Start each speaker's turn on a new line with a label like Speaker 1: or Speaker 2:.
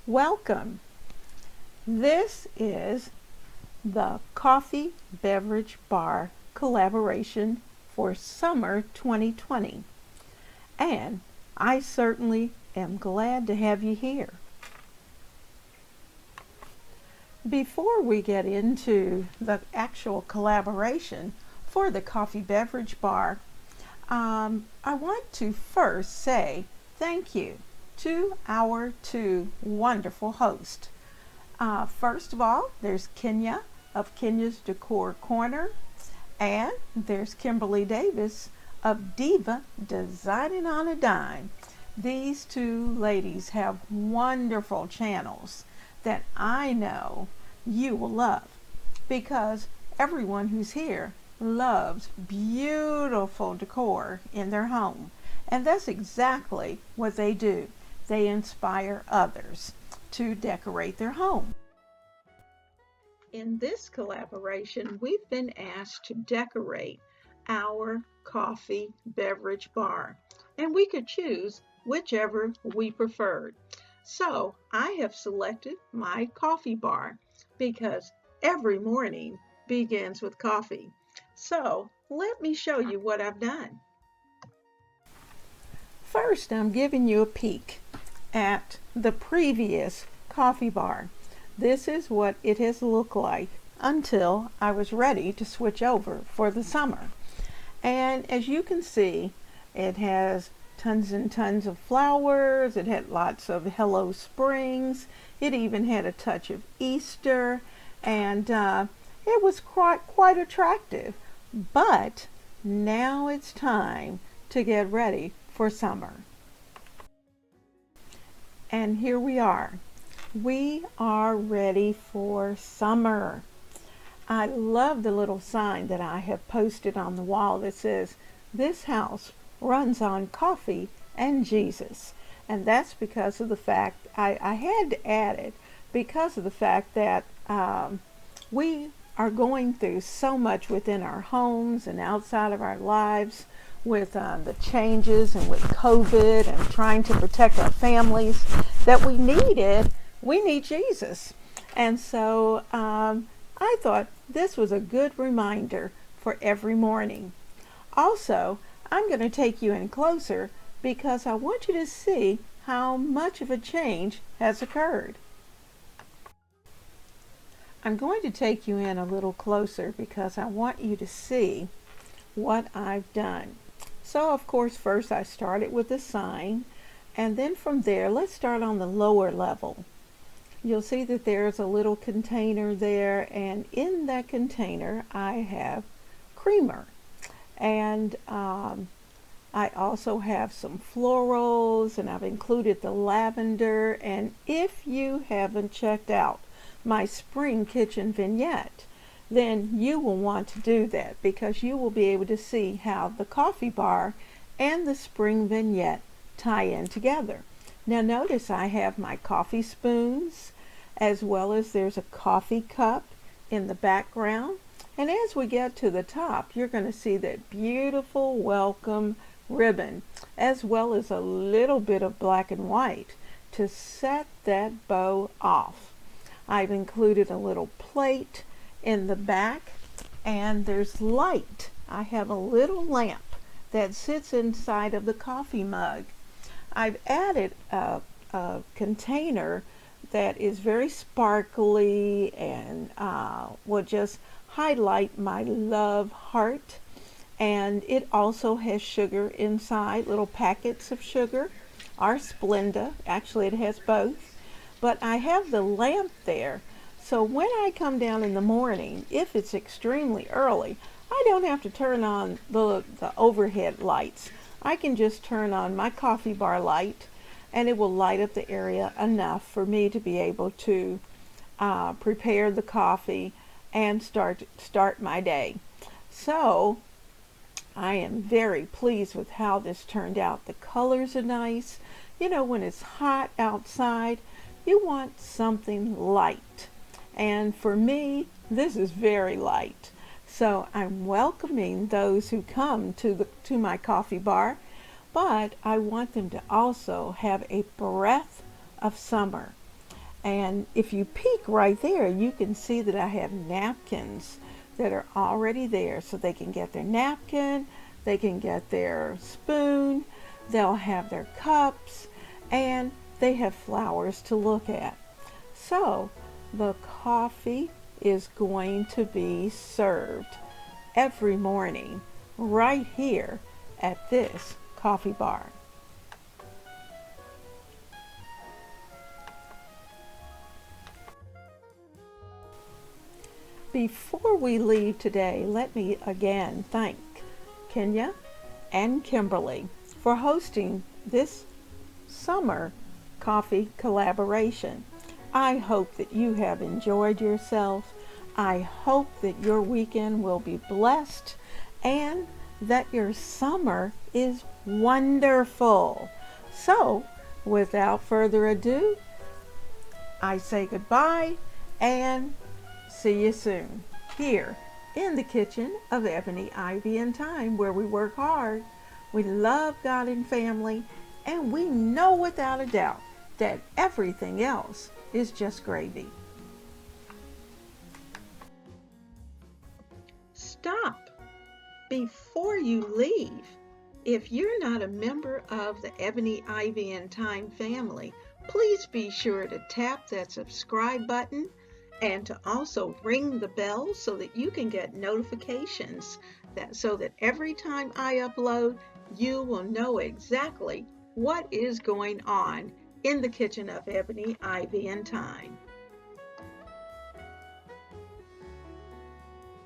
Speaker 1: Welcome. This is the Coffee Beverage Bar Collaboration for summer 2020, and I certainly am glad to have you here. Before we get into the actual collaboration for the Coffee Beverage Bar, I want to first say thank you to our two wonderful hosts. First of all, there's Kenya of Kenya's Decor Corner, and there's Kimberly Davis of Diva Designing on a Dime. These two ladies have wonderful channels that I know you will love, because everyone who's here loves beautiful decor in their home, and that's exactly what they do. They inspire others to decorate their home. In this collaboration, we've been asked to decorate our coffee beverage bar, and we could choose whichever we preferred. So I have selected my coffee bar because every morning begins with coffee. So let me show you what I've done. First, I'm giving you a peek at the previous coffee bar. This is what it has looked like until I was ready to switch over for the summer. And as you can see, it has tons and tons of flowers. It had lots of Hello Springs. It even had a touch of Easter, and it was quite attractive. But now it's time to get ready for summer. And here we are. We are ready for summer. I love the little sign that I have posted on the wall that says, "This house runs on coffee and Jesus." And that's because of the fact, I had to add it, because of the fact that we are going through so much within our homes and outside of our lives with the changes and with COVID and trying to protect our families, that we need Jesus. And so I thought this was a good reminder for every morning. Also, I'm going to take you in closer because I want you to see how much of a change has occurred. I'm going to take you in a little closer because I want you to see what I've done. So of course, first I started with the sign, and then from there, let's start on the lower level. You'll see that there's a little container there, and in that container I have creamer, and I also have some florals, and I've included the lavender. And if you haven't checked out my spring kitchen vignette, then you will want to do that, because you will be able to see how the coffee bar and the spring vignette tie in together. Now notice I have my coffee spoons, as well as there's a coffee cup in the background. And as we get to the top, you're going to see that beautiful welcome ribbon, as well as a little bit of black and white to set that bow off. I've included a little plate in the back, and there's light. I have a little lamp that sits inside of the coffee mug. I've added a container that is very sparkly and will just highlight my love heart. And it also has sugar inside, little packets of sugar, or Splenda. Actually, it has both. But I have the lamp there, so when I come down in the morning, if it's extremely early, I don't have to turn on the overhead lights. I can just turn on my coffee bar light, and it will light up the area enough for me to be able to prepare the coffee and start my day. So I am very pleased with how this turned out. The colors are nice. You know, when it's hot outside, you want something light. And for me, this is very light. So I'm welcoming those who come to my coffee bar, but I want them to also have a breath of summer. And if you peek right there, you can see that I have napkins that are already there. So they can get their napkin, they can get their spoon, they'll have their cups, and they have flowers to look at. So the coffee is going to be served every morning right here at this coffee bar. Before we leave today, let me again thank Kenya and Kimberly for hosting this summer coffee collaboration. I hope that you have enjoyed yourself. I hope that your weekend will be blessed and that your summer is wonderful. So, without further ado, I say goodbye and see you soon here in the kitchen of Ebony, Ivy, and Thyme, where we work hard, we love God and family, and we know without a doubt that everything else is just gravy. Stop before you leave. If you're not a member of the Ebony, Ivy, and Thyme family, please be sure to tap that subscribe button and to also ring the bell so that you can get notifications, so that every time I upload, you will know exactly what is going on in the kitchen of Ebony, Ivy, and Thyme.